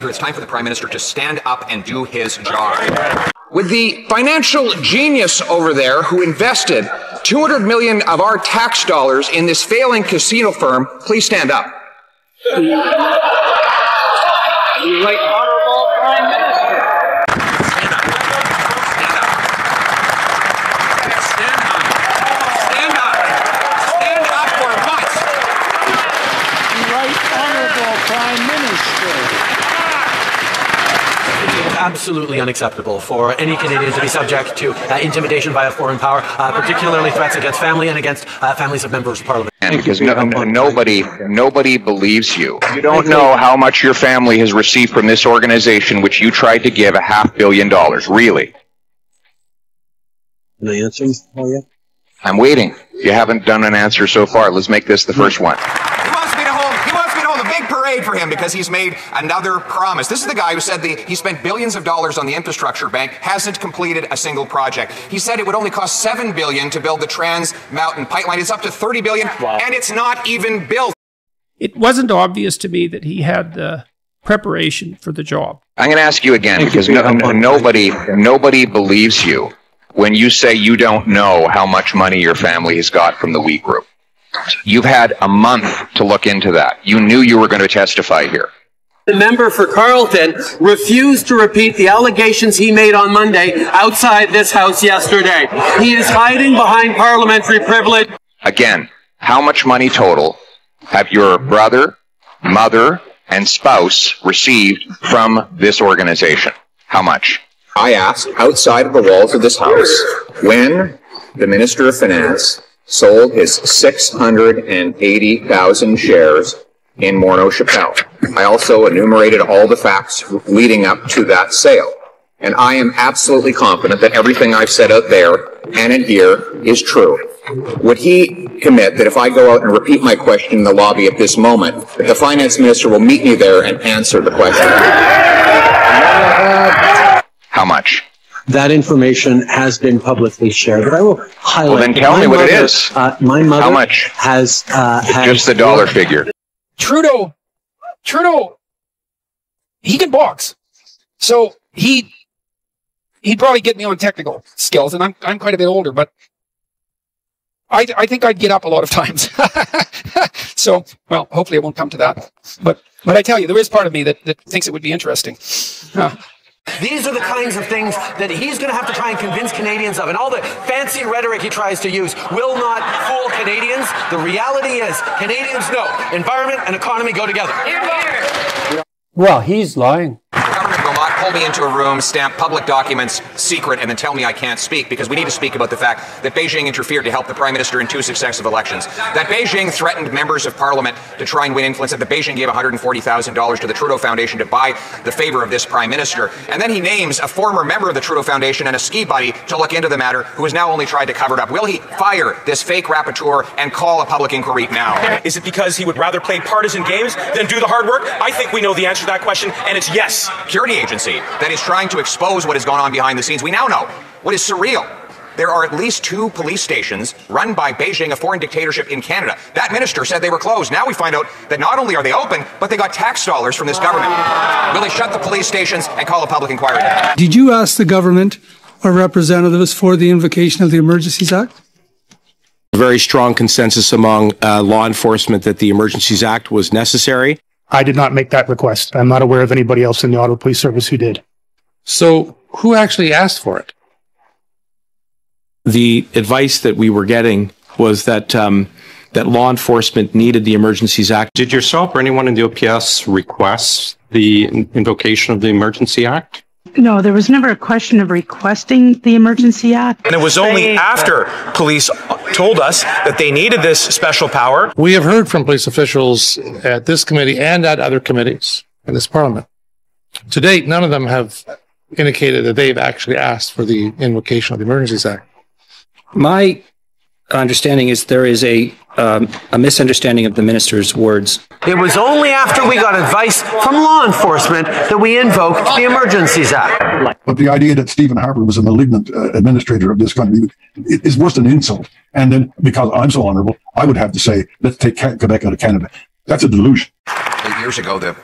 Speaker, it's time for the Prime Minister to stand up and do his job. With the financial genius over there who invested $200 million of our tax dollars in this failing casino firm, please stand up. Right Honourable Prime Minister. Stand up. Stand up. Stand up for what? Right Honourable Prime Minister. It is absolutely unacceptable for any Canadian to be subject to intimidation by a foreign power, particularly threats against family and against families of members of Parliament. Because nobody believes you. You don't know how much your family has received from this organization, which you tried to give $500 million. Really? Can I answer for you? I'm waiting. You haven't done an answer so far. Let's make this the first one. For him because he's made another promise. This is the guy who said he spent billions of dollars on the infrastructure bank, hasn't completed a single project. He said it would only cost $7 billion to build the Trans Mountain Pipeline. It's up to $30 billion, and it's not even built. It wasn't obvious to me that he had the preparation for the job. I'm going to ask you again because nobody believes you when you say you don't know how much money your family has got from the Wheat Group. You've had a month to look into that. You knew you were going to testify here. The member for Carleton refused to repeat the allegations he made on Monday outside this House yesterday. He is hiding behind parliamentary privilege. Again, how much money total have your brother, mother, and spouse received from this organization? How much? I asked outside of the walls of this House when the Minister of Finance sold his 680,000 shares in Morneau Chappelle. I also enumerated all the facts leading up to that sale. And I am absolutely confident that everything I've said out there and in here is true. Would he commit that if I go out and repeat my question in the lobby at this moment, that the Finance Minister will meet me there and answer the question? How much? That information has been publicly shared, but I will highlight. Well, then tell me what it is. My mother How much? has just the dollar figure. Trudeau, he can box, so he'd probably get me on technical skills, and I'm quite a bit older, but I think I'd get up a lot of times. So, well, hopefully it won't come to that. But I tell you, there is part of me that thinks it would be interesting. These are the kinds of things that he's going to have to try and convince Canadians of. And all the fancy rhetoric he tries to use will not fool Canadians. The reality is, Canadians know environment and economy go together. Well, he's lying. Government will not pull me into a room, stamp public documents secret, and then tell me I can't speak, because we need to speak about the fact that Beijing interfered to help the Prime Minister in 2 successive elections. That Beijing threatened members of Parliament to try and win influence, that the Beijing gave $140,000 to the Trudeau Foundation to buy the favor of this Prime Minister. And then he names a former member of the Trudeau Foundation and a ski buddy to look into the matter, who has now only tried to cover it up. Will he fire this fake rapporteur and call a public inquiry now? Is it because he would rather play partisan games than do the hard work? I think we know the answer to that question, and it's yes. Security agency that is trying to expose what has gone on behind the scenes. We now know what is surreal. There are at least 2 police stations run by Beijing, a foreign dictatorship in Canada. That minister said they were closed. Now we find out that not only are they open, but they got tax dollars from this government. Will they shut the police stations and call a public inquiry? Did you ask the government or representatives for the invocation of the Emergencies Act? A very strong consensus among law enforcement that the Emergencies Act was necessary. I did not make that request. I'm not aware of anybody else in the Ottawa Police Service who did. So who actually asked for it? The advice that we were getting was that that law enforcement needed the Emergencies Act. Did yourself or anyone in the OPS request the invocation of the Emergency Act? No, there was never a question of requesting the Emergency Act. And it was only after police told us that they needed this special power. We have heard from police officials at this committee and at other committees in this Parliament. To date, none of them have indicated that they've actually asked for the invocation of the Emergencies Act. My understanding is there is a misunderstanding of the minister's words. It was only after we got advice from law enforcement that we invoked the Emergencies Act. But the idea that Stephen Harper was a malignant administrator of this country is worse than an insult. And then, because I'm so honourable, I would have to say, let's take Quebec out of Canada. That's a delusion. 8 years ago, the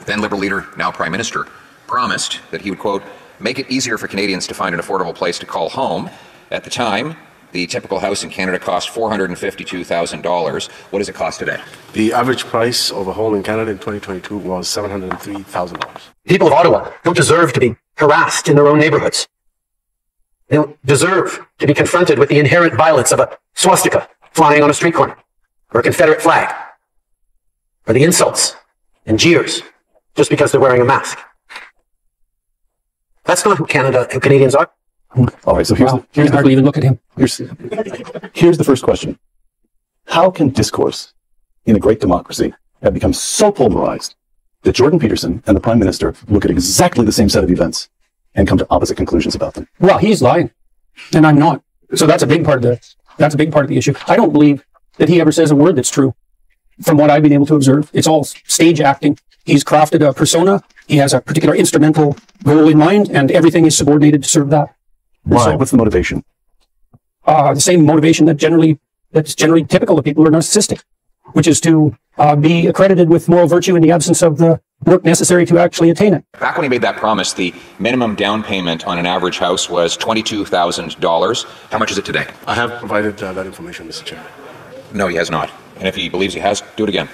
then Liberal leader, now Prime Minister, promised that he would, quote, make it easier for Canadians to find an affordable place to call home. At the time, the typical house in Canada cost $452,000. What does it cost today? The average price of a home in Canada in 2022 was $703,000. People of Ottawa don't deserve to be harassed in their own neighborhoods. They don't deserve to be confronted with the inherent violence of a swastika flying on a street corner, or a Confederate flag, or the insults and jeers just because they're wearing a mask. That's not who Canadians are. All right, so here's hardly even look at him. Here's the first question. How can discourse in a great democracy have become so polarized that Jordan Peterson and the Prime Minister look at exactly the same set of events and come to opposite conclusions about them? Well, he's lying, and I'm not. So that's a big part of the issue. I don't believe that he ever says a word that's true. From what I've been able to observe, it's all stage acting. He's crafted a persona. He has a particular instrumental goal in mind, and everything is subordinated to serve that. Why? So, what's the motivation? The same motivation that's generally typical of people who are narcissistic, which is to be accredited with moral virtue in the absence of the work necessary to actually attain it. Back when he made that promise, the minimum down payment on an average house was $22,000. How much is it today? I have provided that information, Mr. Chair. No, he has not. And if he believes he has, do it again.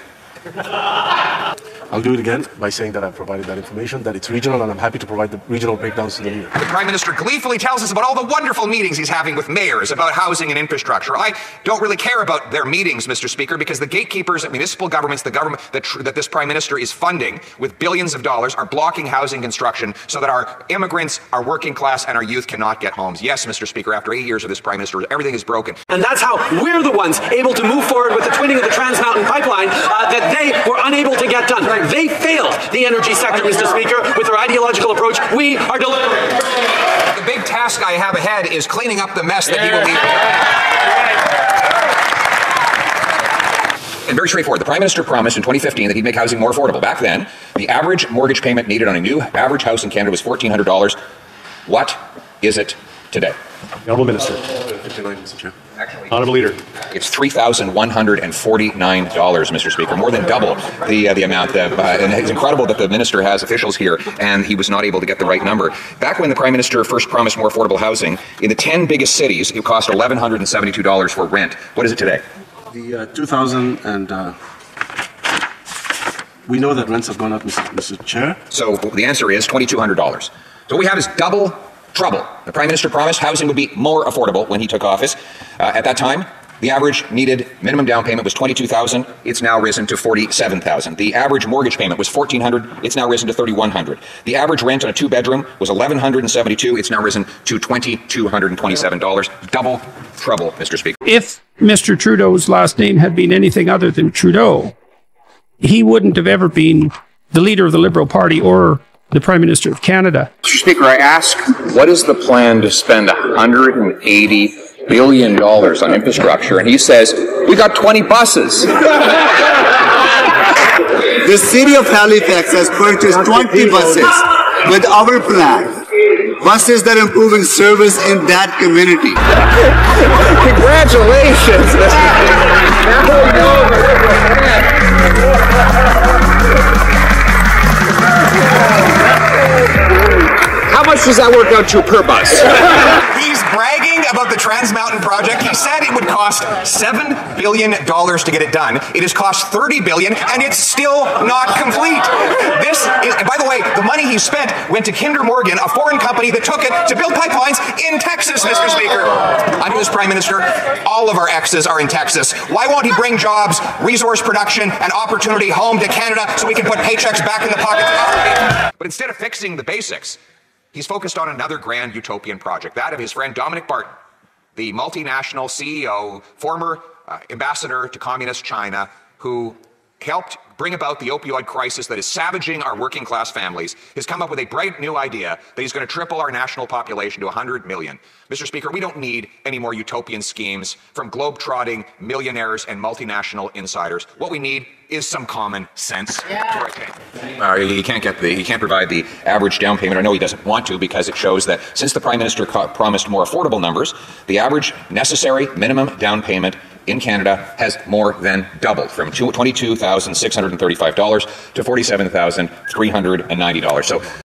I'll do it again by saying that I've provided that information, that it's regional, and I'm happy to provide the regional breakdowns to the leader. The Prime Minister gleefully tells us about all the wonderful meetings he's having with mayors about housing and infrastructure. I don't really care about their meetings, Mr. Speaker, because the gatekeepers at municipal governments, the government that this Prime Minister is funding with billions of dollars, are blocking housing construction so that our immigrants, our working class, and our youth cannot get homes. Yes, Mr. Speaker, after 8 years of this Prime Minister, everything is broken. And that's how we're the ones able to move forward with the twinning of the Trans Mountain Pipeline that they were unable to get done. They failed the energy sector, Mr. Speaker, with their ideological approach. We are delivering. The big task I have ahead is cleaning up the mess that he will leave. And very straightforward. The Prime Minister promised in 2015 that he'd make housing more affordable. Back then, the average mortgage payment needed on a new average house in Canada was $1,400. What is it today? The Honourable Minister. 59, Mr. Chair. Honourable Leader. It's $3,149, Mr. Speaker, more than double the amount. And it's incredible that the minister has officials here, and he was not able to get the right number. Back when the Prime Minister first promised more affordable housing, in the 10 biggest cities, it cost $1,172 for rent. What is it today? The 2000 and we know that rents have gone up, Mr. Chair. So the answer is $2,200. So what we have is double trouble. The Prime Minister promised housing would be more affordable when he took office. At that time, the average needed minimum down payment was $22,000. It's now risen to $47,000. The average mortgage payment was $1,400. It's now risen to $3,100. The average rent on a two-bedroom was $1,172. It's now risen to $2,227. Double trouble, Mr. Speaker. If Mr. Trudeau's last name had been anything other than Trudeau, he wouldn't have ever been the leader of the Liberal Party or the Prime Minister of Canada. Mr. Speaker, I ask, what is the plan to spend $180 billion on infrastructure? And he says, we got 20 buses. The city of Halifax has purchased 20 buses with our plan. Buses that are improving service in that community. Congratulations. How much does that work out to per bus? He's bragging about the Trans Mountain project. He said it would cost $7 billion to get it done. It has cost $30 billion, and it's still not complete. And by the way, the money he spent went to Kinder Morgan, a foreign company that took it to build pipelines in Texas, Mr. Speaker. Under this Prime Minister, all of our exes are in Texas. Why won't he bring jobs, resource production, and opportunity home to Canada so we can put paychecks back in the pockets of our people? But instead of fixing the basics, he's focused on another grand utopian project, that of his friend Dominic Barton, the multinational CEO, former ambassador to communist China, who helped bring about the opioid crisis that is savaging our working class families, has come up with a bright new idea that he's going to triple our national population to 100 million. Mr. Speaker, we don't need any more utopian schemes from globe-trotting millionaires and multinational insiders. What we need is some common sense. Yeah. He can't provide the average down payment. I know he doesn't want to, because it shows that since the Prime Minister promised more affordable numbers, the average necessary minimum down payment in Canada has more than doubled from $22,635 to $47,390. So